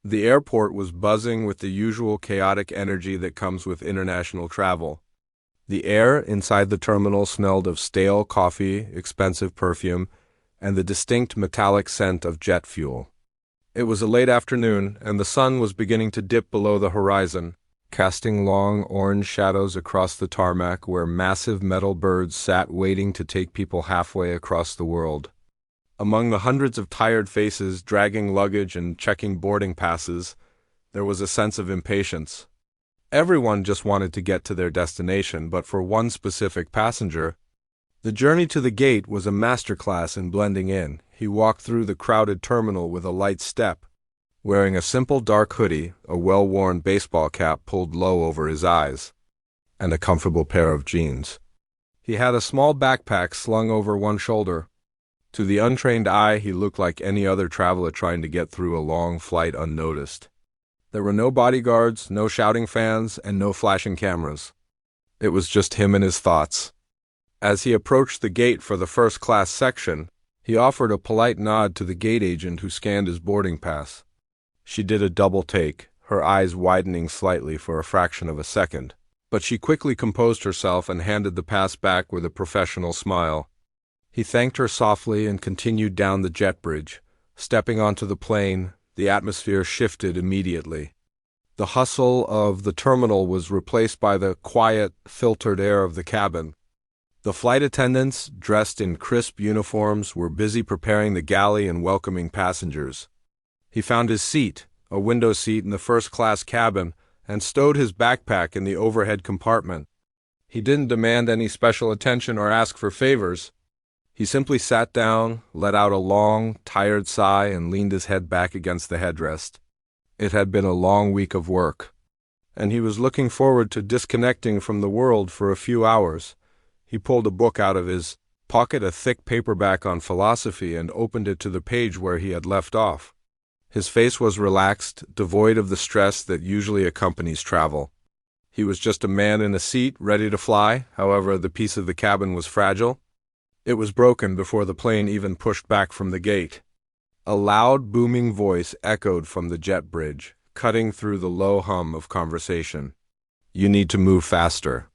The airport was buzzing with the usual chaotic energy that comes with international travel. The air inside the terminal smelled of stale coffee, expensive perfume, and the distinct metallic scent of jet fuel. It was a late afternoon, and the sun was beginning to dip below the horizon, casting long orange shadows across the tarmac where massive metal birds sat waiting to take people halfway across the world. Among the hundreds of tired faces dragging luggage and checking boarding passes, there was a sense of impatience. Everyone just wanted to get to their destination, but for one specific passenger, the journey to the gate was a masterclass in blending in. He walked through the crowded terminal with a light step, wearing a simple dark hoodie, a well-worn baseball cap pulled low over his eyes, and a comfortable pair of jeans. He had a small backpack slung over one shoulder. To the untrained eye, he looked like any other traveler trying to get through a long flight unnoticed. There were no bodyguards, no shouting fans, and no flashing cameras. It was just him and his thoughts. As he approached the gate for the first-class section, he offered a polite nod to the gate agent who scanned his boarding pass. She did a double take, her eyes widening slightly for a fraction of a second, but she quickly composed herself and handed the pass back with a professional smile. He thanked her softly and continued down the jet bridge. Stepping onto the plane, the atmosphere shifted immediately. The hustle of the terminal was replaced by the quiet, filtered air of the cabin. The flight attendants, dressed in crisp uniforms, were busy preparing the galley and welcoming passengers. He found his seat, a window seat in the first-class cabin, and stowed his backpack in the overhead compartment. He didn't demand any special attention or ask for favors. He simply sat down, let out a long, tired sigh, and leaned his head back against the headrest. It had been a long week of work, and he was looking forward to disconnecting from the world for a few hours. He pulled a book out of his pocket, a thick paperback on philosophy, and opened it to the page where he had left off. His face was relaxed, devoid of the stress that usually accompanies travel. He was just a man in a seat, ready to fly. However, the piece of the cabin was fragile. It was broken before the plane even pushed back from the gate. A loud, booming voice echoed from the jet bridge, cutting through the low hum of conversation. "You need to move faster.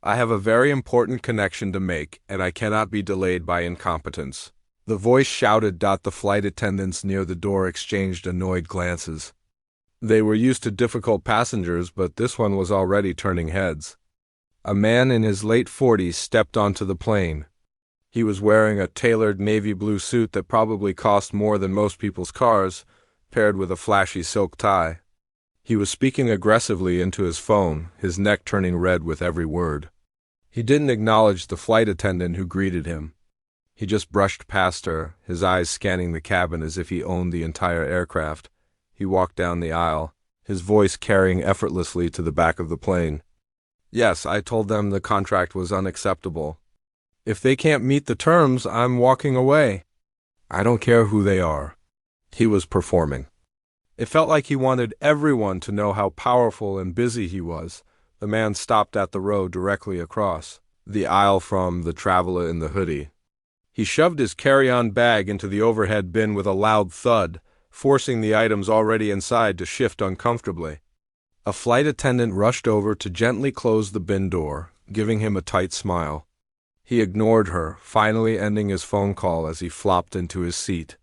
I have a very important connection to make, and I cannot be delayed by incompetence." The voice shouted. The flight attendants near the door exchanged annoyed glances. They were used to difficult passengers, but this one was already turning heads. A man in his late 40s stepped onto the plane. He was wearing a tailored navy blue suit that probably cost more than most people's cars, paired with a flashy silk tie. He was speaking aggressively into his phone, his neck turning red with every word. He didn't acknowledge the flight attendant who greeted him. He just brushed past her, his eyes scanning the cabin as if he owned the entire aircraft. He walked down the aisle, his voice carrying effortlessly to the back of the plane. "Yes, I told them the contract was unacceptable. If they can't meet the terms, I'm walking away. I don't care who they are." He was performing. It felt like he wanted everyone to know how powerful and busy he was. The man stopped at the row directly across the aisle from the traveler in the hoodie. He shoved his carry-on bag into the overhead bin with a loud thud, forcing the items already inside to shift uncomfortably. A flight attendant rushed over to gently close the bin door, giving him a tight smile. He ignored her, finally ending his phone call as he flopped into his seat.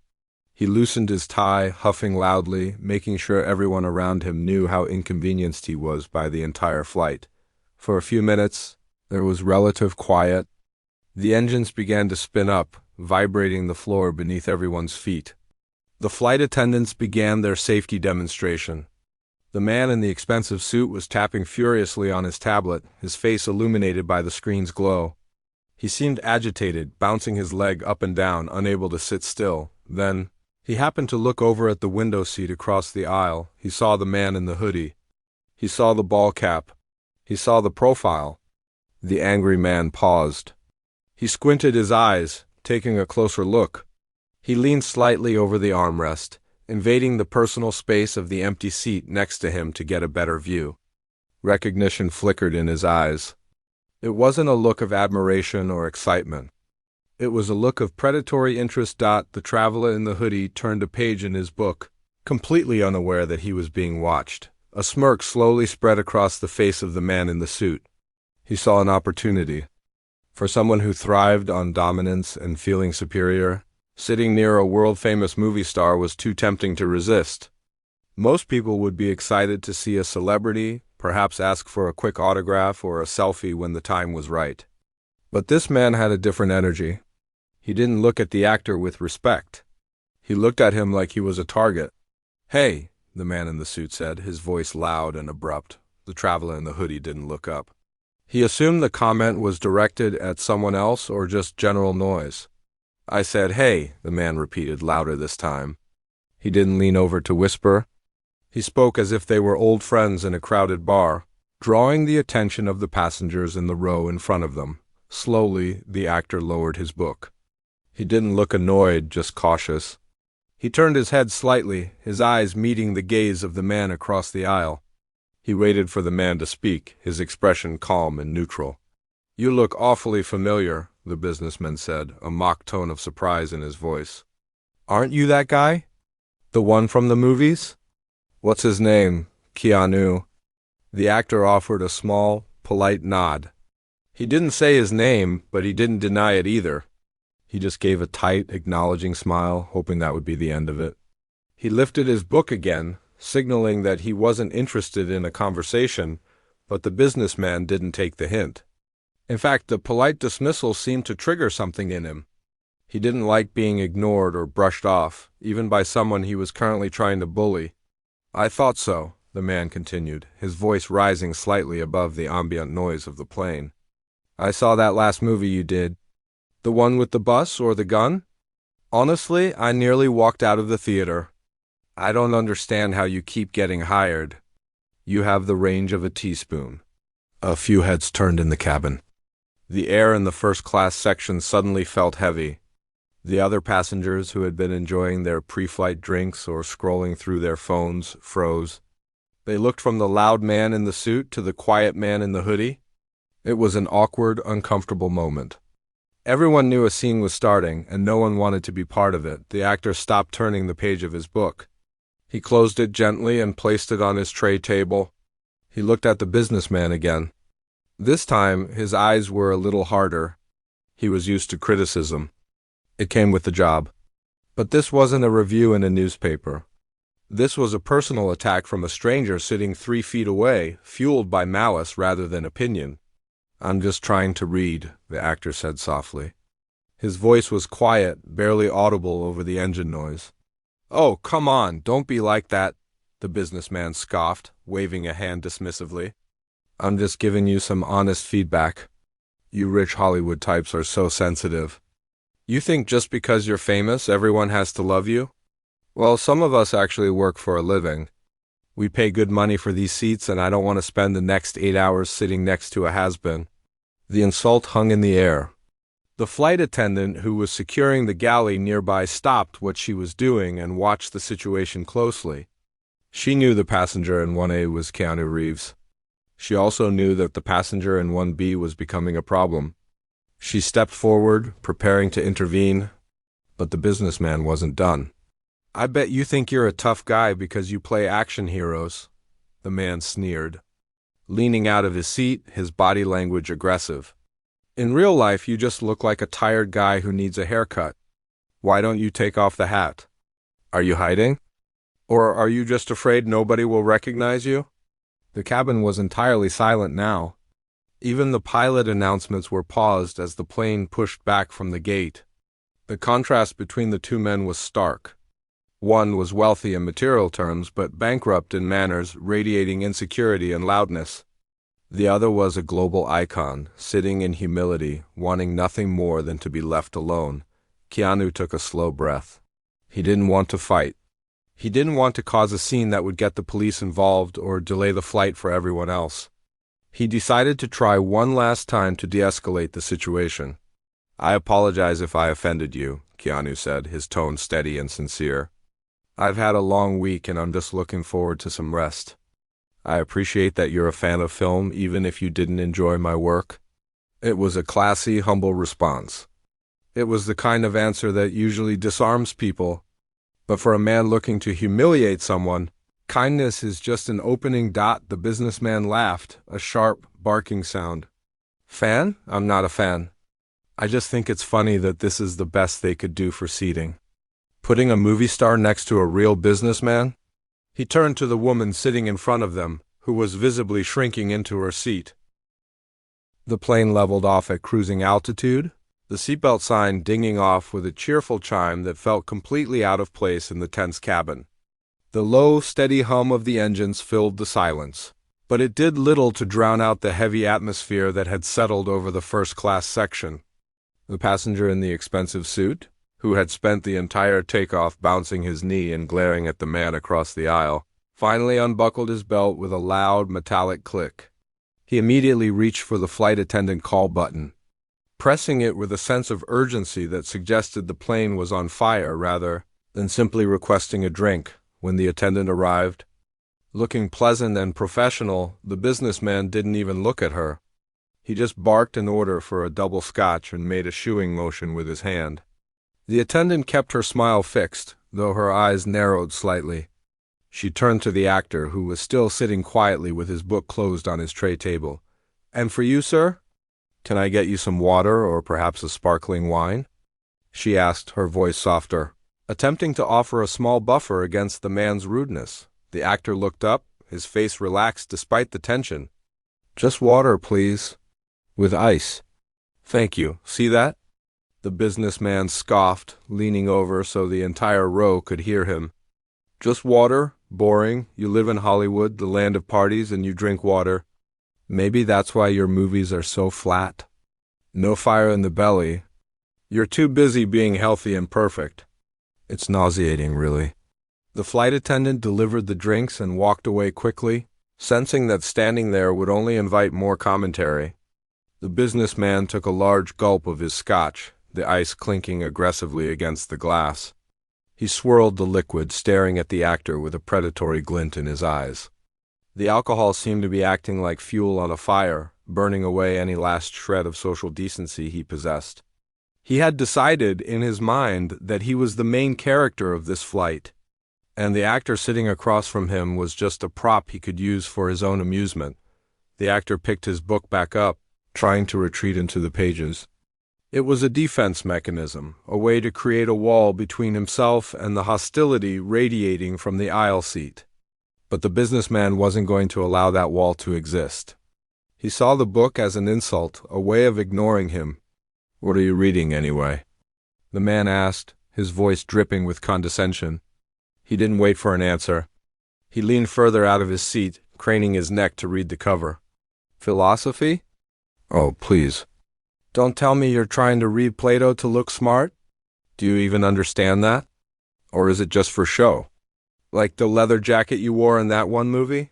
He loosened his tie, huffing loudly, making sure everyone around him knew how inconvenienced he was by the entire flight. For a few minutes, there was relative quiet. The engines began to spin up, vibrating the floor beneath everyone's feet. The flight attendants began their safety demonstration. The man in the expensive suit was tapping furiously on his tablet, his face illuminated by the screen's glow. He seemed agitated, bouncing his leg up and down, unable to sit still. Then, he happened to look over at the window seat across the aisle. He saw the man in the hoodie. He saw the ball cap. He saw the profile. The angry man paused. He squinted his eyes, taking a closer look. He leaned slightly over the armrest, invading the personal space of the empty seat next to him to get a better view. Recognition flickered in his eyes. It wasn't a look of admiration or excitement. It was a look of predatory interest. The traveler in the hoodie turned a page in his book. completely unaware that he was being watched. A smirk slowly spread across the face of the man in the suit. He saw an opportunity. For someone who thrived on dominance and feeling superior, sitting near a world-famous movie star was too tempting to resist. Most people would be excited to see a celebrity, perhaps ask for a quick autograph or a selfie when the time was right. But this man had a different energy. He didn't look at the actor with respect. He looked at him like he was a target. "Hey," the man in the suit said, his voice loud and abrupt. The traveler in the hoodie didn't look up. He assumed the comment was directed at someone else or just general noise. "I said, hey," the man repeated, louder this time. He didn't lean over to whisper. He spoke as if they were old friends in a crowded bar, drawing the attention of the passengers in the row in front of them. Slowly, the actor lowered his book. He didn't look annoyed, just cautious. He turned his head slightly, his eyes meeting the gaze of the man across the aisle. He waited for the man to speak, his expression calm and neutral. "You look awfully familiar," the businessman said, a mock tone of surprise in his voice. "Aren't you that guy? The one from the movies?" "What's his name?" "Keanu." The actor offered a small, polite nod. He didn't say his name, but he didn't deny it either. He just gave a tight, acknowledging smile, hoping that would be the end of it. He lifted his book again, signaling that he wasn't interested in a conversation, but the businessman didn't take the hint. In fact, the polite dismissal seemed to trigger something in him. He didn't like being ignored or brushed off, even by someone he was currently trying to bully. "I thought so," the man continued, his voice rising slightly above the ambient noise of the plane. "I saw that last movie you did. The one with the bus or the gun? Honestly, I nearly walked out of the theater. I don't understand how you keep getting hired. You have the range of a teaspoon." A few heads turned in the cabin. The air in the first-class section suddenly felt heavy. The other passengers who had been enjoying their pre-flight drinks or scrolling through their phones froze. They looked from the loud man in the suit to the quiet man in the hoodie. It was an awkward, uncomfortable moment. Everyone knew a scene was starting, and no one wanted to be part of it. The actor stopped turning the page of his book. He closed it gently and placed it on his tray table. He looked at the businessman again. This time, his eyes were a little harder. He was used to criticism. It came with the job. But this wasn't a review in a newspaper. This was a personal attack from a stranger sitting 3 feet away, fueled by malice rather than opinion. "I'm just trying to read," the actor said softly. His voice was quiet, barely audible over the engine noise. "Oh, come on, don't be like that," the businessman scoffed, waving a hand dismissively. "I'm just giving you some honest feedback. You rich Hollywood types are so sensitive. You think just because you're famous, everyone has to love you? Well, some of us actually work for a living. We pay good money for these seats, and I don't want to spend the next 8 hours sitting next to a has-been." The insult hung in the air. The flight attendant who was securing the galley nearby stopped what she was doing and watched the situation closely. She knew the passenger in 1A was Keanu Reeves. She also knew that the passenger in 1B was becoming a problem. She stepped forward, preparing to intervene, but the businessman wasn't done. "I bet you think you're a tough guy because you play action heroes," the man sneered, leaning out of his seat, his body language aggressive. "In real life, you just look like a tired guy who needs a haircut. Why don't you take off the hat? Are you hiding? Or are you just afraid nobody will recognize you?" The cabin was entirely silent now. Even the pilot announcements were paused as the plane pushed back from the gate. The contrast between the two men was stark. One was wealthy in material terms, but bankrupt in manners, radiating insecurity and loudness. The other was a global icon, sitting in humility, wanting nothing more than to be left alone. Keanu took a slow breath. He didn't want to fight. He didn't want to cause a scene that would get the police involved or delay the flight for everyone else. He decided to try one last time to de-escalate the situation. "I apologize if I offended you," Keanu said, his tone steady and sincere. "I've had a long week and I'm just looking forward to some rest. I appreciate that you're a fan of film even if you didn't enjoy my work." It was a classy, humble response. It was the kind of answer that usually disarms people. But for a man looking to humiliate someone, kindness is just an opening dot. The businessman laughed, a sharp, barking sound. Fan? I'm not a fan. I just think it's funny that this is the best they could do for seating. Putting a movie star next to a real businessman? He turned to the woman sitting in front of them, who was visibly shrinking into her seat. The plane leveled off at cruising altitude, the seatbelt sign dinging off with a cheerful chime that felt completely out of place in the tense cabin. The low, steady hum of the engines filled the silence, but it did little to drown out the heavy atmosphere that had settled over the first-class section. The passenger in the expensive suit, who had spent the entire takeoff bouncing his knee and glaring at the man across the aisle, finally unbuckled his belt with a loud, metallic click. He immediately reached for the flight attendant call button, pressing it with a sense of urgency that suggested the plane was on fire rather than simply requesting a drink. When the attendant arrived, looking pleasant and professional, the businessman didn't even look at her. He just barked an order for a double scotch and made a shooing motion with his hand. The attendant kept her smile fixed, though her eyes narrowed slightly. She turned to the actor, who was still sitting quietly with his book closed on his tray table. "And for you, sir? Can I get you some water or perhaps a sparkling wine?" she asked, her voice softer, attempting to offer a small buffer against the man's rudeness. The actor looked up, his face relaxed despite the tension. "Just water, please. With ice." "Thank you. See that?" The businessman scoffed, leaning over so the entire row could hear him. "Just water? Boring. You live in Hollywood, the land of parties, and you drink water. Maybe that's why your movies are so flat. No fire in the belly. You're too busy being healthy and perfect. It's nauseating, really." The flight attendant delivered the drinks and walked away quickly, sensing that standing there would only invite more commentary. The businessman took a large gulp of his scotch, the ice clinking aggressively against the glass. He swirled the liquid, staring at the actor with a predatory glint in his eyes. The alcohol seemed to be acting like fuel on a fire, burning away any last shred of social decency he possessed. He had decided in his mind that he was the main character of this flight, and the actor sitting across from him was just a prop he could use for his own amusement. The actor picked his book back up, trying to retreat into the pages. It was a defense mechanism, a way to create a wall between himself and the hostility radiating from the aisle seat. But the businessman wasn't going to allow that wall to exist. He saw the book as an insult, a way of ignoring him. "What are you reading, anyway?" the man asked, his voice dripping with condescension. He didn't wait for an answer. He leaned further out of his seat, craning his neck to read the cover. "Philosophy? Oh, please. Don't tell me you're trying to read Plato to look smart? Do you even understand that? Or is it just for show? Like the leather jacket you wore in that one movie?"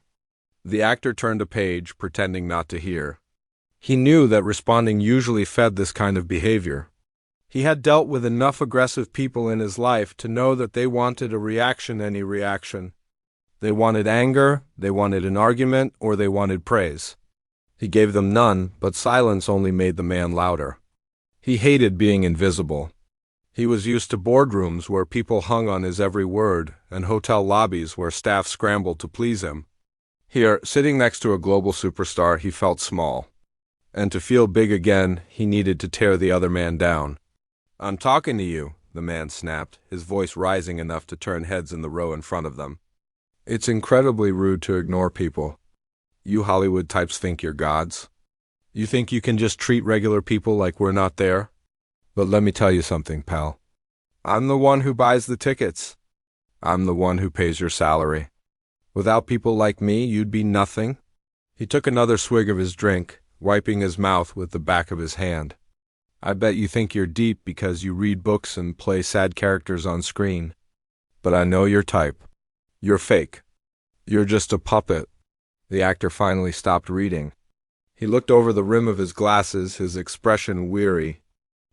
The actor turned a page, pretending not to hear. He knew that responding usually fed this kind of behavior. He had dealt with enough aggressive people in his life to know that they wanted a reaction, any reaction. They wanted anger, they wanted an argument, or they wanted praise. He gave them none, but silence only made the man louder. He hated being invisible. He was used to boardrooms where people hung on his every word, and hotel lobbies where staff scrambled to please him. Here, sitting next to a global superstar, he felt small. And to feel big again, he needed to tear the other man down. "I'm talking to you," the man snapped, his voice rising enough to turn heads in the row in front of them. "It's incredibly rude to ignore people. You Hollywood types think you're gods. You think you can just treat regular people like we're not there? But let me tell you something, pal. I'm the one who buys the tickets. I'm the one who pays your salary. Without people like me, you'd be nothing." He took another swig of his drink, wiping his mouth with the back of his hand. "I bet you think you're deep because you read books and play sad characters on screen. But I know your type. You're fake. You're just a puppet." The actor finally stopped reading. He looked over the rim of his glasses, his expression weary.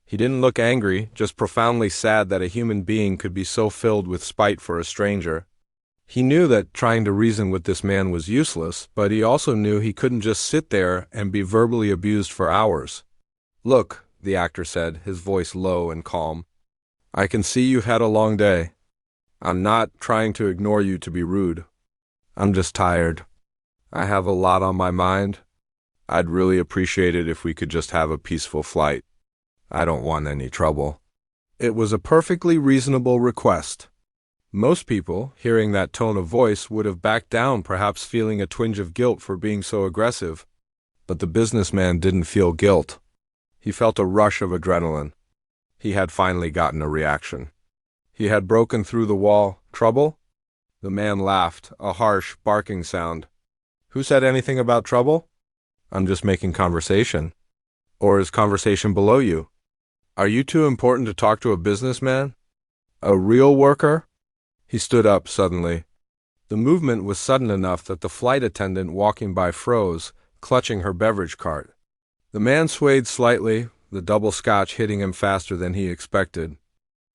He didn't look angry, just profoundly sad that a human being could be so filled with spite for a stranger. He knew that trying to reason with this man was useless, but he also knew he couldn't just sit there and be verbally abused for hours. "Look," the actor said, his voice low and calm, "I can see you've had a long day. I'm not trying to ignore you to be rude. I'm just tired. I have a lot on my mind. I'd really appreciate it if we could just have a peaceful flight. I don't want any trouble." It was a perfectly reasonable request. Most people, hearing that tone of voice, would have backed down, perhaps feeling a twinge of guilt for being so aggressive. But the businessman didn't feel guilt. He felt a rush of adrenaline. He had finally gotten a reaction. He had broken through the wall. Trouble? The man laughed, a harsh, barking sound. "Who said anything about trouble?" "I'm just making conversation." "Or is conversation below you? Are you too important to talk to a businessman? A real worker?" He stood up suddenly. The movement was sudden enough that the flight attendant walking by froze, clutching her beverage cart. The man swayed slightly, the double scotch hitting him faster than he expected.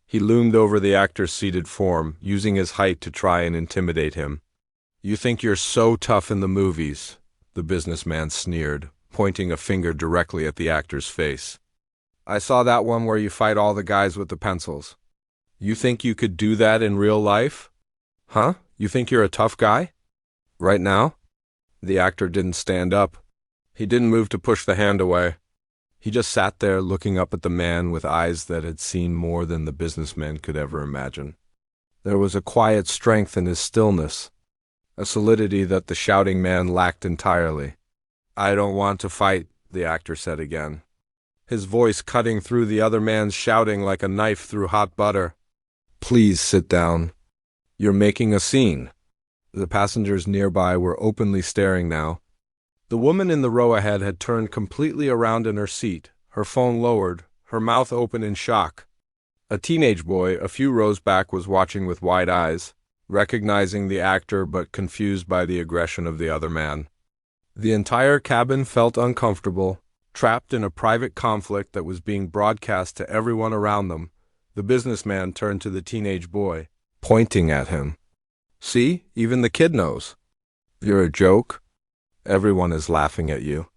He loomed over the actor's seated form, using his height to try and intimidate him. "You think you're so tough in the movies," the businessman sneered, pointing a finger directly at the actor's face. "I saw that one where you fight all the guys with the pencils. You think you could do that in real life? Huh? You think you're a tough guy? Right now?" The actor didn't stand up. He didn't move to push the hand away. He just sat there looking up at the man with eyes that had seen more than the businessman could ever imagine. There was a quiet strength in his stillness, a solidity that the shouting man lacked entirely. "I don't want to fight," the actor said again, his voice cutting through the other man's shouting like a knife through hot butter. "Please sit down. You're making a scene." The passengers nearby were openly staring now. The woman in the row ahead had turned completely around in her seat, her phone lowered, her mouth open in shock. A teenage boy a few rows back was watching with wide eyes, recognizing the actor but confused by the aggression of the other man. The entire cabin felt uncomfortable, trapped in a private conflict that was being broadcast to everyone around them. The businessman turned to the teenage boy, pointing at him. "See, even the kid knows. You're a joke. Everyone is laughing at you."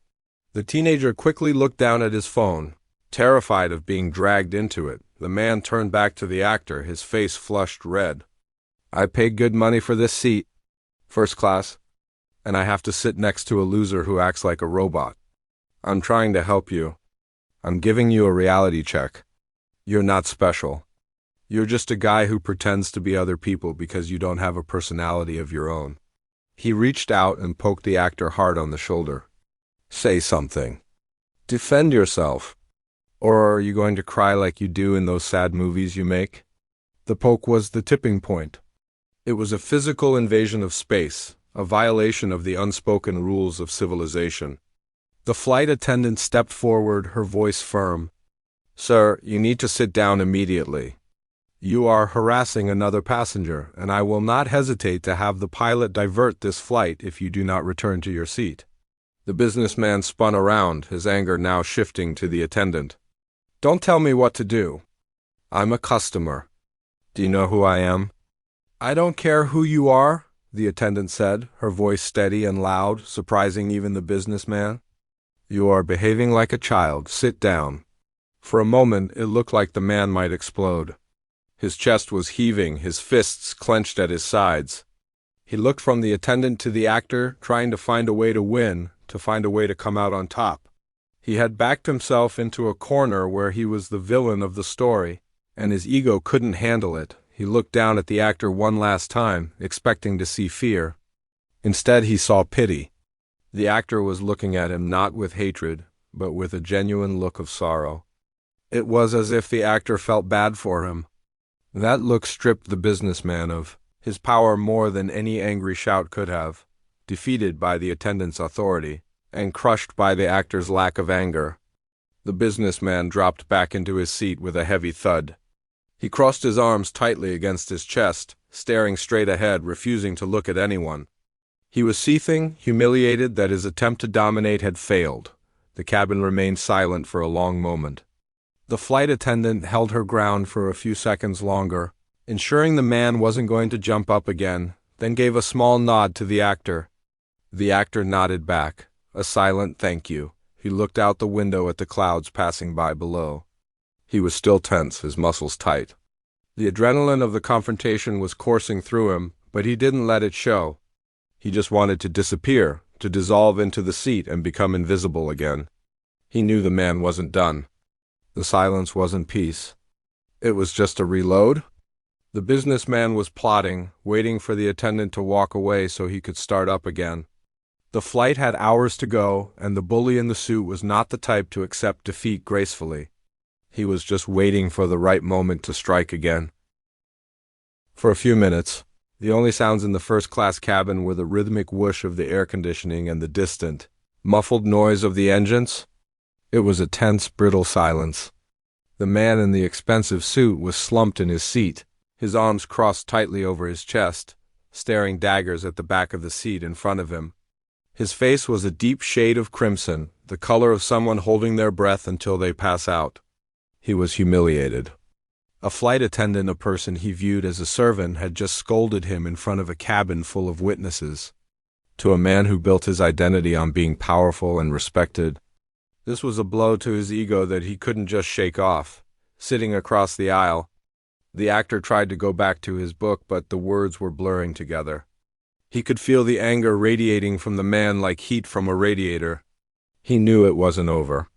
The teenager quickly looked down at his phone, terrified of being dragged into it. The man turned back to the actor, his face flushed red. "I paid good money for this seat, first class, and I have to sit next to a loser who acts like a robot. I'm trying to help you. I'm giving you a reality check. You're not special. You're just a guy who pretends to be other people because you don't have a personality of your own." He reached out and poked the actor hard on the shoulder. "Say something. Defend yourself. Or are you going to cry like you do in those sad movies you make?" The poke was the tipping point. It was a physical invasion of space, a violation of the unspoken rules of civilization. The flight attendant stepped forward, her voice firm. "Sir, you need to sit down immediately. You are harassing another passenger, and I will not hesitate to have the pilot divert this flight if you do not return to your seat." The businessman spun around, his anger now shifting to the attendant. "Don't tell me what to do. I'm a customer. Do you know who I am?" "I don't care who you are," the attendant said, her voice steady and loud, surprising even the businessman. "You are behaving like a child. Sit down." For a moment, it looked like the man might explode. His chest was heaving, his fists clenched at his sides. He looked from the attendant to the actor, trying to find a way to win, to find a way to come out on top. He had backed himself into a corner where he was the villain of the story, and his ego couldn't handle it. He looked down at the actor one last time, expecting to see fear. Instead, he saw pity. The actor was looking at him not with hatred, but with a genuine look of sorrow. It was as if the actor felt bad for him. That look stripped the businessman of his power more than any angry shout could have, defeated by the attendant's authority, and crushed by the actor's lack of anger. The businessman dropped back into his seat with a heavy thud. He crossed his arms tightly against his chest, staring straight ahead, refusing to look at anyone. He was seething, humiliated that his attempt to dominate had failed. The cabin remained silent for a long moment. The flight attendant held her ground for a few seconds longer, ensuring the man wasn't going to jump up again, then gave a small nod to the actor. The actor nodded back, a silent thank you. He looked out the window at the clouds passing by below. He was still tense, his muscles tight. The adrenaline of the confrontation was coursing through him, but he didn't let it show. He just wanted to disappear, to dissolve into the seat and become invisible again. He knew the man wasn't done. The silence wasn't peace. It was just a reload. The businessman was plotting, waiting for the attendant to walk away so he could start up again. The flight had hours to go, and the bully in the suit was not the type to accept defeat gracefully. He was just waiting for the right moment to strike again. For a few minutes, the only sounds in the first-class cabin were the rhythmic whoosh of the air conditioning and the distant, muffled noise of the engines. It was a tense, brittle silence. The man in the expensive suit was slumped in his seat, his arms crossed tightly over his chest, staring daggers at the back of the seat in front of him. His face was a deep shade of crimson, the color of someone holding their breath until they pass out. He was humiliated. A flight attendant, a person he viewed as a servant, had just scolded him in front of a cabin full of witnesses. To a man who built his identity on being powerful and respected, this was a blow to his ego that he couldn't just shake off. Sitting across the aisle, the actor tried to go back to his book, but the words were blurring together. He could feel the anger radiating from the man like heat from a radiator. He knew it wasn't over.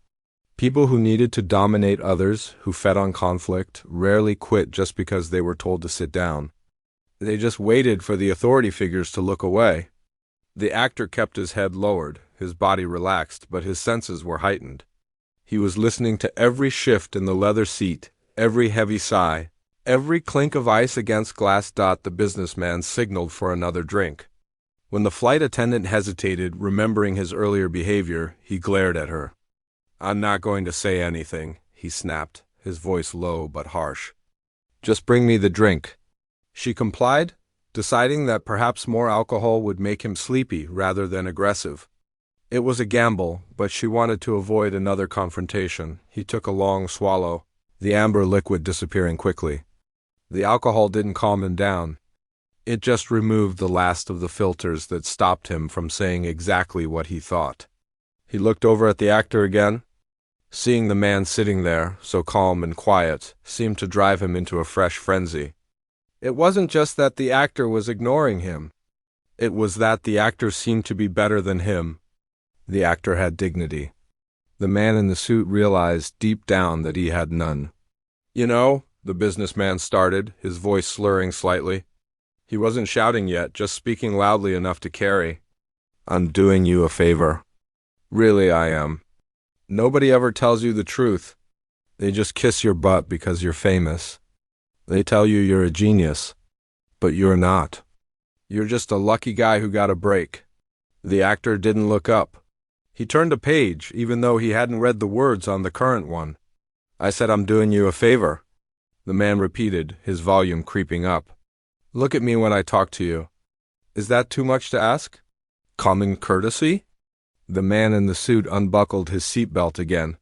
People who needed to dominate others, who fed on conflict, rarely quit just because they were told to sit down. They just waited for the authority figures to look away. The actor kept his head lowered, his body relaxed, but his senses were heightened. He was listening to every shift in the leather seat, every heavy sigh, every clink of ice against glass. The businessman signaled for another drink. When the flight attendant hesitated, remembering his earlier behavior, he glared at her. "I'm not going to say anything," he snapped, his voice low but harsh. "Just bring me the drink." She complied, deciding that perhaps more alcohol would make him sleepy rather than aggressive. It was a gamble, but she wanted to avoid another confrontation. He took a long swallow, the amber liquid disappearing quickly. The alcohol didn't calm him down. It just removed the last of the filters that stopped him from saying exactly what he thought. He looked over at the actor again. Seeing the man sitting there, so calm and quiet, seemed to drive him into a fresh frenzy. It wasn't just that the actor was ignoring him. It was that the actor seemed to be better than him. The actor had dignity. The man in the suit realized deep down that he had none. "You know," the businessman started, his voice slurring slightly. He wasn't shouting yet, just speaking loudly enough to carry. "I'm doing you a favor. Really, I am. Nobody ever tells you the truth. They just kiss your butt because you're famous. They tell you you're a genius, but you're not. You're just a lucky guy who got a break." The actor didn't look up. He turned a page, even though he hadn't read the words on the current one. "I said I'm doing you a favor," the man repeated, his volume creeping up. "Look at me when I talk to you. Is that too much to ask? Common courtesy?" The man in the suit unbuckled his seatbelt again.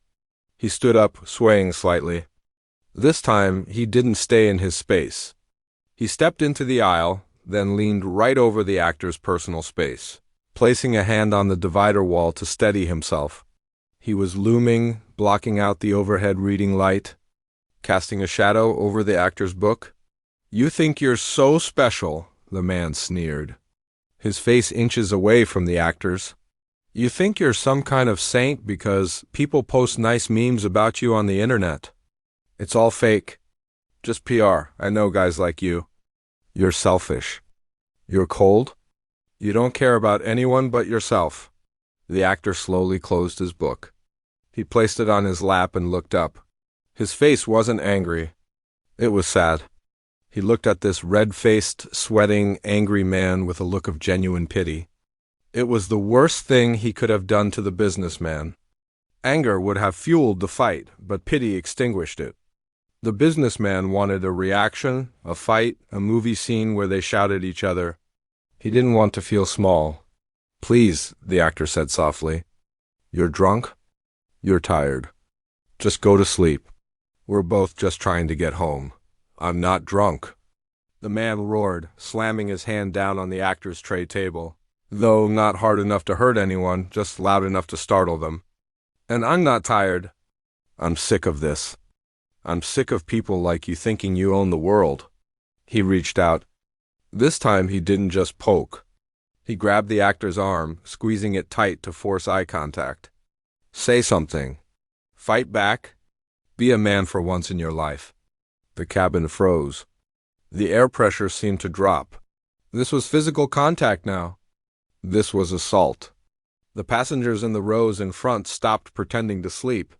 He stood up, swaying slightly. This time, he didn't stay in his space. He stepped into the aisle, then leaned right over the actor's personal space, placing a hand on the divider wall to steady himself. He was looming, blocking out the overhead reading light, casting a shadow over the actor's book. "You think you're so special," the man sneered, his face inches away from the actor's. "You think you're some kind of saint because people post nice memes about you on the internet. It's all fake. Just PR. I know guys like you. You're selfish. You're cold. You don't care about anyone but yourself." The actor slowly closed his book. He placed it on his lap and looked up. His face wasn't angry. It was sad. He looked at this red-faced, sweating, angry man with a look of genuine pity. It was the worst thing he could have done to the businessman. Anger would have fueled the fight, but pity extinguished it. The businessman wanted a reaction, a fight, a movie scene where they shouted at each other. He didn't want to feel small. "Please," the actor said softly. "You're drunk? You're tired. Just go to sleep. We're both just trying to get home." "I'm not drunk," the man roared, slamming his hand down on the actor's tray table, though not hard enough to hurt anyone, just loud enough to startle them. "And I'm not tired. I'm sick of this. I'm sick of people like you thinking you own the world. He reached out. This time he didn't just poke. He grabbed the actor's arm, squeezing it tight to force eye contact. Say something. Fight back. Be a man for once in your life. The cabin froze. The air pressure seemed to drop. This was physical contact now. This was assault. The passengers in the rows in front stopped pretending to sleep.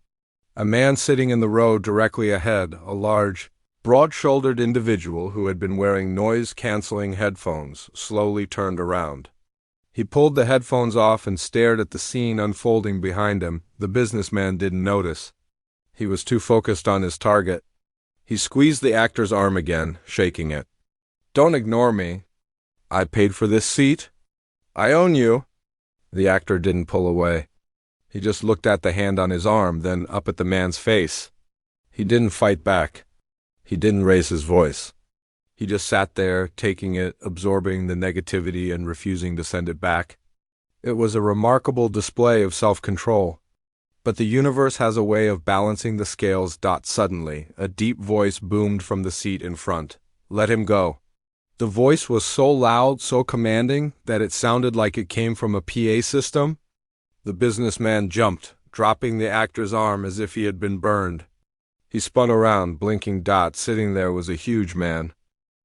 A man sitting in the row directly ahead, a large, broad-shouldered individual who had been wearing noise-canceling headphones, slowly turned around. He pulled the headphones off and stared at the scene unfolding behind him. The businessman didn't notice. He was too focused on his target. He squeezed the actor's arm again, shaking it. Don't ignore me. I paid for this seat. I own you. The actor didn't pull away. He just looked at the hand on his arm, then up at the man's face. He didn't fight back. He didn't raise his voice. He just sat there, taking it, absorbing the negativity and refusing to send it back. It was a remarkable display of self-control. But the universe has a way of balancing the scales. Suddenly, a deep voice boomed from the seat in front. Let him go. The voice was so loud, so commanding, that it sounded like it came from a PA system. The businessman jumped, dropping the actor's arm as if he had been burned. He spun around, blinking. Sitting there was a huge man.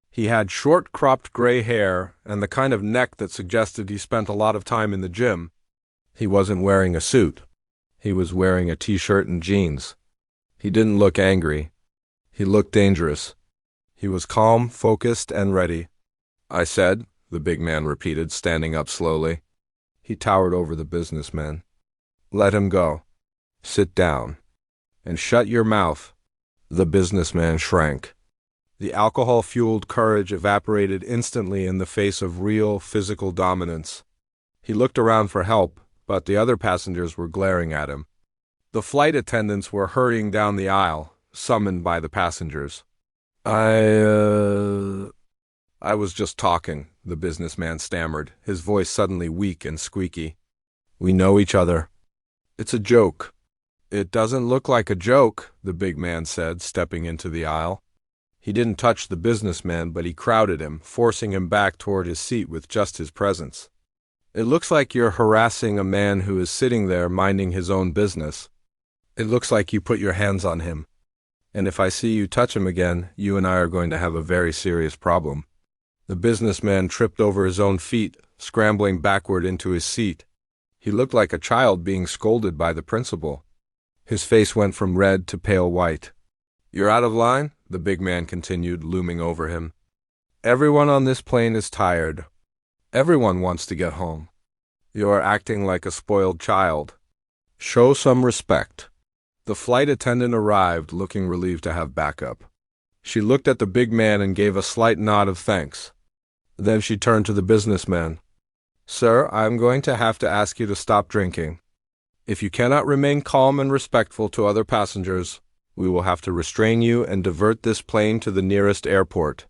He had short, cropped gray hair and the kind of neck that suggested he spent a lot of time in the gym. He wasn't wearing a suit. He was wearing a t-shirt and jeans. He didn't look angry. He looked dangerous. He was calm, focused, and ready. I said, the big man repeated, standing up slowly. He towered over the businessman. Let him go. Sit down. And shut your mouth. The businessman shrank. The alcohol-fueled courage evaporated instantly in the face of real, physical dominance. He looked around for help, but the other passengers were glaring at him. The flight attendants were hurrying down the aisle, summoned by the passengers. I was just talking, the businessman stammered, his voice suddenly weak and squeaky. We know each other. It's a joke. It doesn't look like a joke, the big man said, stepping into the aisle. He didn't touch the businessman, but he crowded him, forcing him back toward his seat with just his presence. It looks like you're harassing a man who is sitting there minding his own business. It looks like you put your hands on him. And if I see you touch him again, you and I are going to have a very serious problem. The businessman tripped over his own feet, scrambling backward into his seat. He looked like a child being scolded by the principal. His face went from red to pale white. You're out of line, the big man continued, looming over him. Everyone on this plane is tired. Everyone wants to get home. You are acting like a spoiled child. Show some respect. The flight attendant arrived, looking relieved to have backup. She looked at the big man and gave a slight nod of thanks. Then she turned to the businessman. Sir, I'm going to have to ask you to stop drinking. If you cannot remain calm and respectful to other passengers, we will have to restrain you and divert this plane to the nearest airport.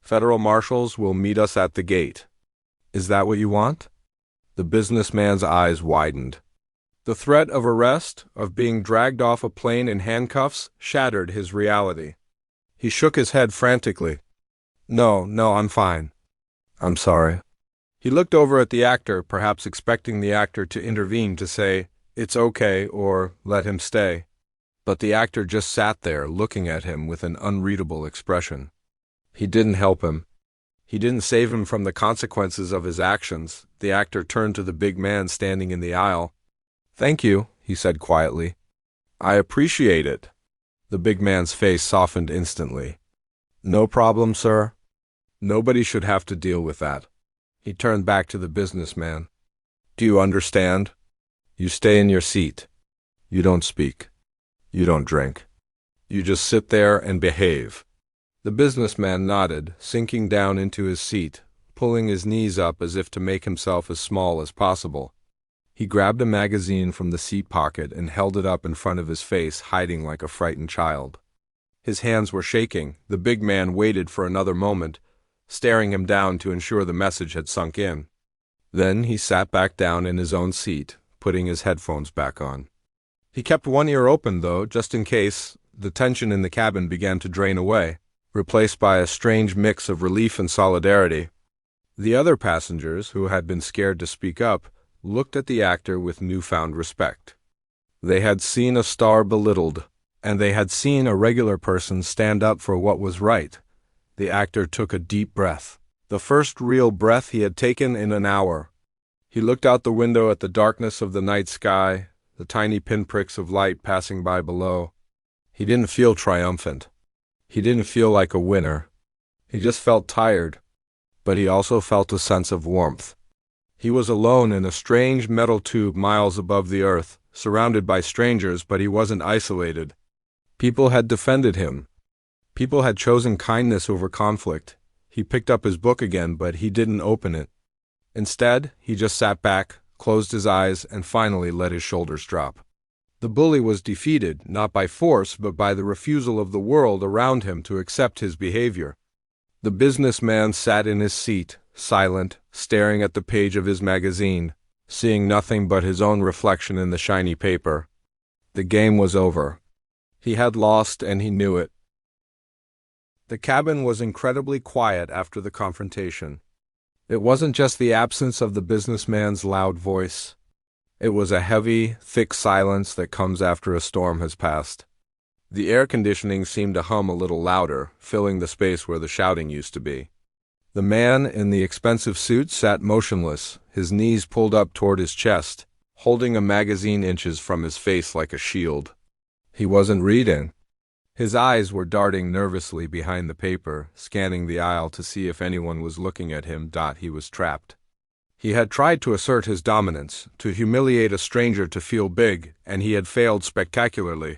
Federal marshals will meet us at the gate. Is that what you want? The businessman's eyes widened. The threat of arrest, of being dragged off a plane in handcuffs, shattered his reality. He shook his head frantically. No, I'm fine. I'm sorry. He looked over at the actor, perhaps expecting the actor to intervene to say, it's okay, or let him stay. But the actor just sat there, looking at him with an unreadable expression. He didn't help him. He didn't save him from the consequences of his actions. The actor turned to the big man standing in the aisle. Thank you, he said quietly. I appreciate it. The big man's face softened instantly. No problem, sir. Nobody should have to deal with that. He turned back to the businessman. Do you understand? You stay in your seat. You don't speak. You don't drink. You just sit there and behave. The businessman nodded, sinking down into his seat, pulling his knees up as if to make himself as small as possible. He grabbed a magazine from the seat pocket and held it up in front of his face, hiding like a frightened child. His hands were shaking. The big man waited for another moment, staring him down to ensure the message had sunk in. Then he sat back down in his own seat, putting his headphones back on. He kept one ear open, though, just in case. the tension in the cabin began to drain away, replaced by a strange mix of relief and solidarity. The other passengers, who had been scared to speak up, looked at the actor with newfound respect. They had seen a star belittled, and they had seen a regular person stand up for what was right. The actor took a deep breath, the first real breath he had taken in an hour. He looked out the window at the darkness of the night sky, the tiny pinpricks of light passing by below. He didn't feel triumphant. He didn't feel like a winner. He just felt tired, but he also felt a sense of warmth. He was alone in a strange metal tube miles above the earth, surrounded by strangers, but he wasn't isolated. People had defended him. People had chosen kindness over conflict. He picked up his book again, but he didn't open it. Instead, he just sat back, closed his eyes, and finally let his shoulders drop. The bully was defeated, not by force, but by the refusal of the world around him to accept his behavior. The businessman sat in his seat, silent, staring at the page of his magazine, seeing nothing but his own reflection in the shiny paper. The game was over. He had lost, and he knew it. The cabin was incredibly quiet after the confrontation. It wasn't just the absence of the businessman's loud voice. It was a heavy, thick silence that comes after a storm has passed. The air conditioning seemed to hum a little louder, filling the space where the shouting used to be. The man in the expensive suit sat motionless, his knees pulled up toward his chest, holding a magazine inches from his face like a shield. He wasn't reading. His eyes were darting nervously behind the paper, scanning the aisle to see if anyone was looking at him. He was trapped. He had tried to assert his dominance, to humiliate a stranger to feel big, and he had failed spectacularly.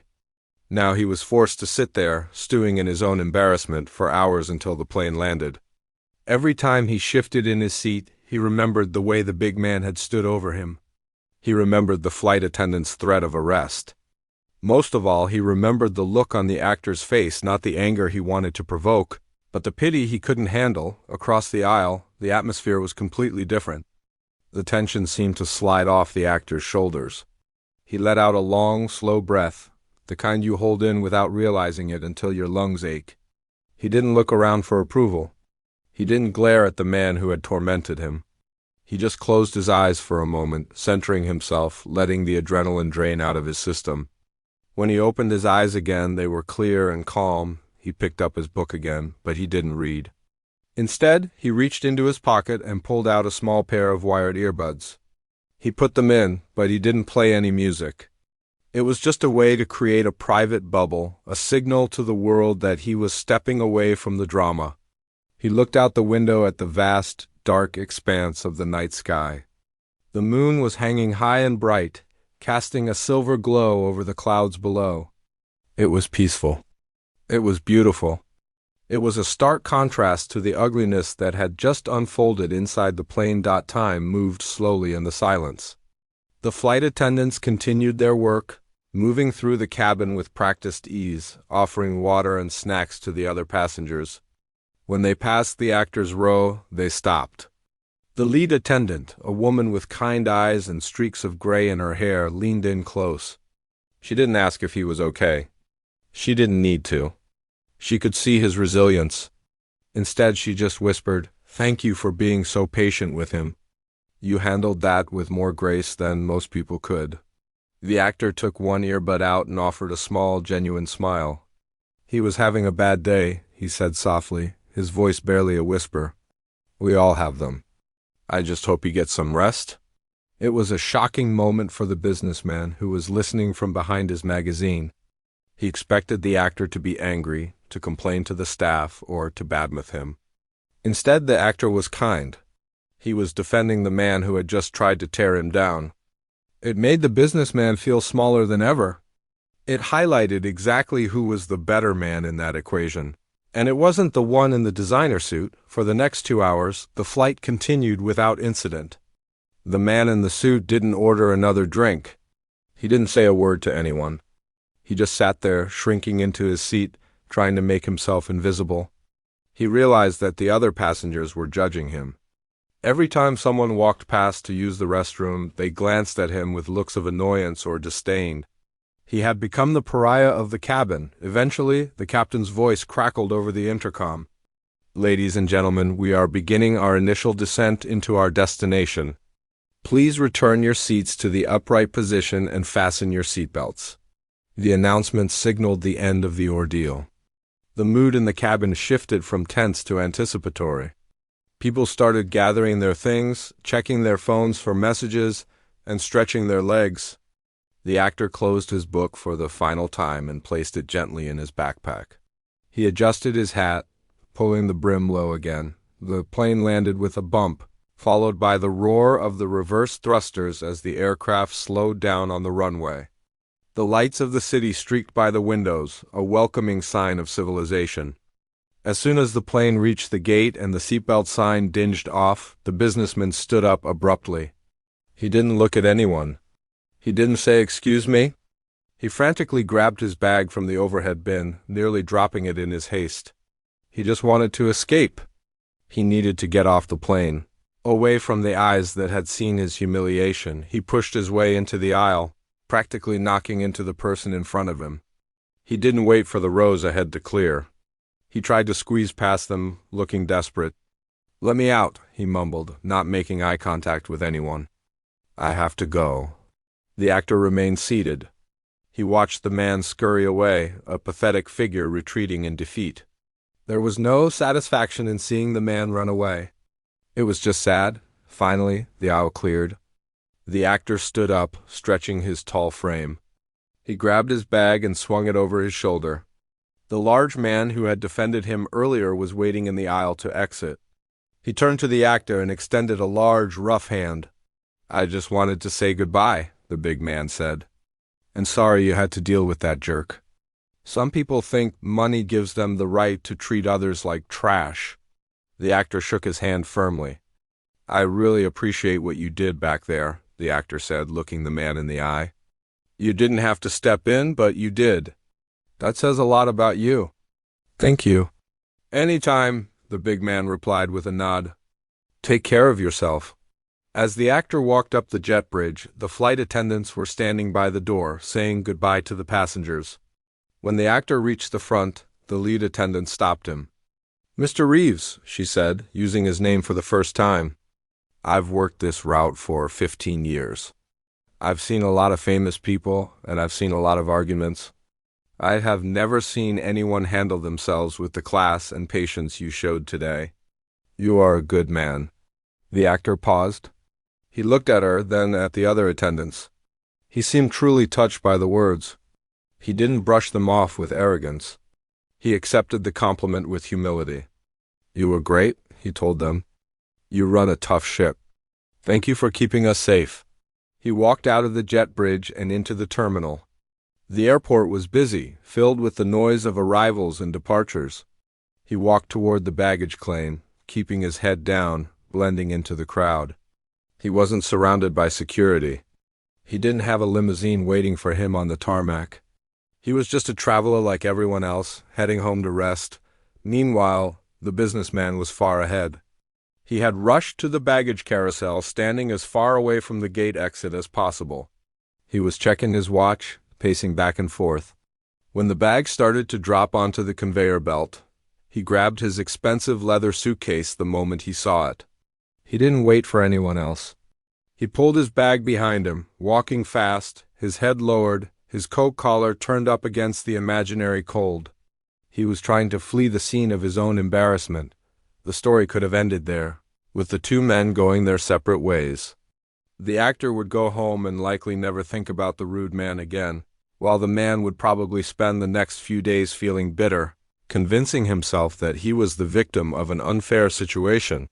Now he was forced to sit there, stewing in his own embarrassment, for hours until the plane landed. Every time he shifted in his seat, he remembered the way the big man had stood over him. He remembered the flight attendant's threat of arrest. Most of all, he remembered the look on the actor's face, not the anger he wanted to provoke, but the pity he couldn't handle. Across the aisle, the atmosphere was completely different. The tension seemed to slide off the actor's shoulders. He let out a long, slow breath, the kind you hold in without realizing it until your lungs ache. He didn't look around for approval. He didn't glare at the man who had tormented him. He just closed his eyes for a moment, centering himself, letting the adrenaline drain out of his system. When he opened his eyes again, they were clear and calm. He picked up his book again, but he didn't read. Instead, he reached into his pocket and pulled out a small pair of wired earbuds. He put them in, but he didn't play any music. It was just a way to create a private bubble, a signal to the world that he was stepping away from the drama. He looked out the window at the vast, dark expanse of the night sky. The moon was hanging high and bright, casting a silver glow over the clouds below. It was peaceful. It was beautiful. It was a stark contrast to the ugliness that had just unfolded inside the plane. Time moved slowly in the silence. The flight attendants continued their work, moving through the cabin with practiced ease, offering water and snacks to the other passengers. When they passed the actor's row, they stopped. The lead attendant, a woman with kind eyes and streaks of gray in her hair, leaned in close. She didn't ask if he was okay. She didn't need to. She could see his resilience. Instead, she just whispered, "Thank you for being so patient with him. You handled that with more grace than most people could." The actor took one earbud out and offered a small, genuine smile. "He was having a bad day," he said softly, his voice barely a whisper. "We all have them. I just hope he gets some rest." It was a shocking moment for the businessman, who was listening from behind his magazine. He expected the actor to be angry, to complain to the staff, or to badmouth him. Instead, the actor was kind. He was defending the man who had just tried to tear him down. It made the businessman feel smaller than ever. It highlighted exactly who was the better man in that equation. And it wasn't the one in the designer suit. For the next 2 hours, the flight continued without incident. The man in the suit didn't order another drink. He didn't say a word to anyone. He just sat there, shrinking into his seat, trying to make himself invisible. He realized that the other passengers were judging him. Every time someone walked past to use the restroom, they glanced at him with looks of annoyance or disdain. He had become the pariah of the cabin. Eventually, the captain's voice crackled over the intercom. "Ladies and gentlemen, we are beginning our initial descent into our destination. Please return your seats to the upright position and fasten your seatbelts." The announcement signaled the end of the ordeal. The mood in the cabin shifted from tense to anticipatory. People started gathering their things, checking their phones for messages, and stretching their legs. The actor closed his book for the final time and placed it gently in his backpack. He adjusted his hat, pulling the brim low again. The plane landed with a bump, followed by the roar of the reverse thrusters as the aircraft slowed down on the runway. The lights of the city streaked by the windows, a welcoming sign of civilization. As soon as the plane reached the gate and the seatbelt sign dinged off, the businessman stood up abruptly. He didn't look at anyone. He didn't say, "Excuse me." He frantically grabbed his bag from the overhead bin, nearly dropping it in his haste. He just wanted to escape. He needed to get off the plane. Away from the eyes that had seen his humiliation, he pushed his way into the aisle, practically knocking into the person in front of him. He didn't wait for the rows ahead to clear. He tried to squeeze past them, looking desperate. "Let me out," he mumbled, not making eye contact with anyone. "I have to go." The actor remained seated. He watched the man scurry away, a pathetic figure retreating in defeat. There was no satisfaction in seeing the man run away. It was just sad. Finally, the aisle cleared. The actor stood up, stretching his tall frame. He grabbed his bag and swung it over his shoulder. The large man who had defended him earlier was waiting in the aisle to exit. He turned to the actor and extended a large, rough hand. "I just wanted to say goodbye," the big man said. "And sorry you had to deal with that jerk. Some people think money gives them the right to treat others like trash." The actor shook his hand firmly. "I really appreciate what you did back there," the actor said, looking the man in the eye. "You didn't have to step in, but you did. That says a lot about you." "Thank you." "Anytime," the big man replied with a nod. "Take care of yourself." As the actor walked up the jet bridge, the flight attendants were standing by the door, saying goodbye to the passengers. When the actor reached the front, the lead attendant stopped him. "Mr. Reeves," she said, using his name for the first time. "I've worked this route for 15 years. I've seen a lot of famous people, and I've seen a lot of arguments. I have never seen anyone handle themselves with the class and patience you showed today. You are a good man." The actor paused. He looked at her, then at the other attendants. He seemed truly touched by the words. He didn't brush them off with arrogance. He accepted the compliment with humility. "You were great," he told them. "You run a tough ship. Thank you for keeping us safe." He walked out of the jet bridge and into the terminal. The airport was busy, filled with the noise of arrivals and departures. He walked toward the baggage claim, keeping his head down, blending into the crowd. He wasn't surrounded by security. He didn't have a limousine waiting for him on the tarmac. He was just a traveler like everyone else, heading home to rest. Meanwhile, the businessman was far ahead. He had rushed to the baggage carousel, standing as far away from the gate exit as possible. He was checking his watch, pacing back and forth. When the bag started to drop onto the conveyor belt, he grabbed his expensive leather suitcase the moment he saw it. He didn't wait for anyone else. He pulled his bag behind him, walking fast, his head lowered, his coat collar turned up against the imaginary cold. He was trying to flee the scene of his own embarrassment. The story could have ended there, with the two men going their separate ways. The actor would go home and likely never think about the rude man again, while the man would probably spend the next few days feeling bitter, convincing himself that he was the victim of an unfair situation.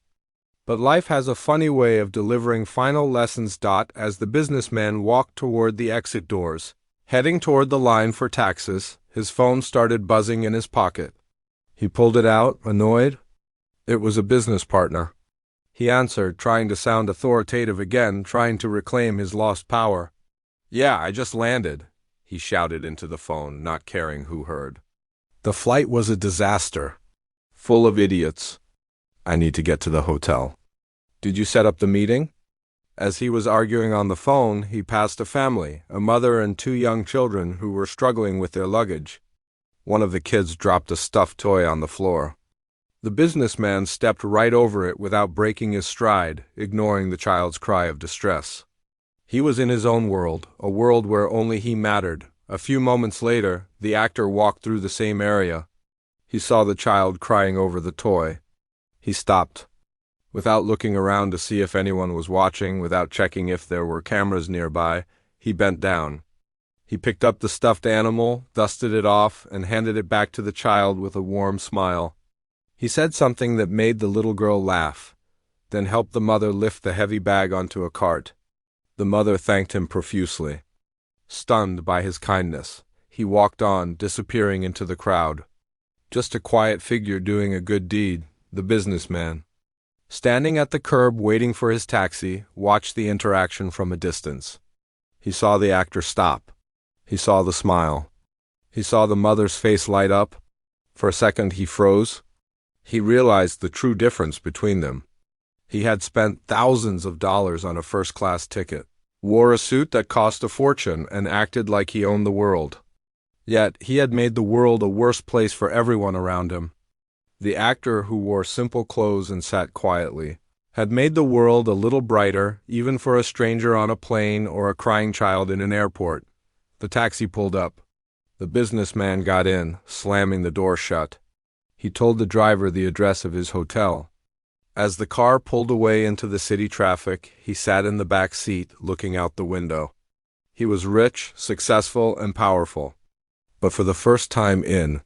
But life has a funny way of delivering final lessons. As the businessman walked toward the exit doors, heading toward the line for taxes, his phone started buzzing in his pocket. He pulled it out, annoyed. It was a business partner. He answered, trying to sound authoritative again, trying to reclaim his lost power. "Yeah, I just landed," he shouted into the phone, not caring who heard. "The flight was a disaster. Full of idiots. I need to get to the hotel." "Did you set up the meeting?" As he was arguing on the phone, he passed a family, a mother and two young children who were struggling with their luggage. One of the kids dropped a stuffed toy on the floor. The businessman stepped right over it without breaking his stride, ignoring the child's cry of distress. He was in his own world, a world where only he mattered. A few moments later, the actor walked through the same area. He saw the child crying over the toy. He stopped. Without looking around to see if anyone was watching, without checking if there were cameras nearby, he bent down. He picked up the stuffed animal, dusted it off, and handed it back to the child with a warm smile. He said something that made the little girl laugh, then helped the mother lift the heavy bag onto a cart. The mother thanked him profusely. Stunned by his kindness, he walked on, disappearing into the crowd. Just a quiet figure doing a good deed, the businessman. Standing at the curb waiting for his taxi, watched the interaction from a distance. He saw the actor stop. He saw the smile. He saw the mother's face light up. For a second he froze. He realized the true difference between them. He had spent thousands of dollars on a first-class ticket, wore a suit that cost a fortune, and acted like he owned the world. Yet he had made the world a worse place for everyone around him. The actor, who wore simple clothes and sat quietly, had made the world a little brighter, even for a stranger on a plane or a crying child in an airport. The taxi pulled up. The businessman got in, slamming the door shut. He told the driver the address of his hotel. As the car pulled away into the city traffic, he sat in the back seat, looking out the window. He was rich, successful, and powerful. But for the first time in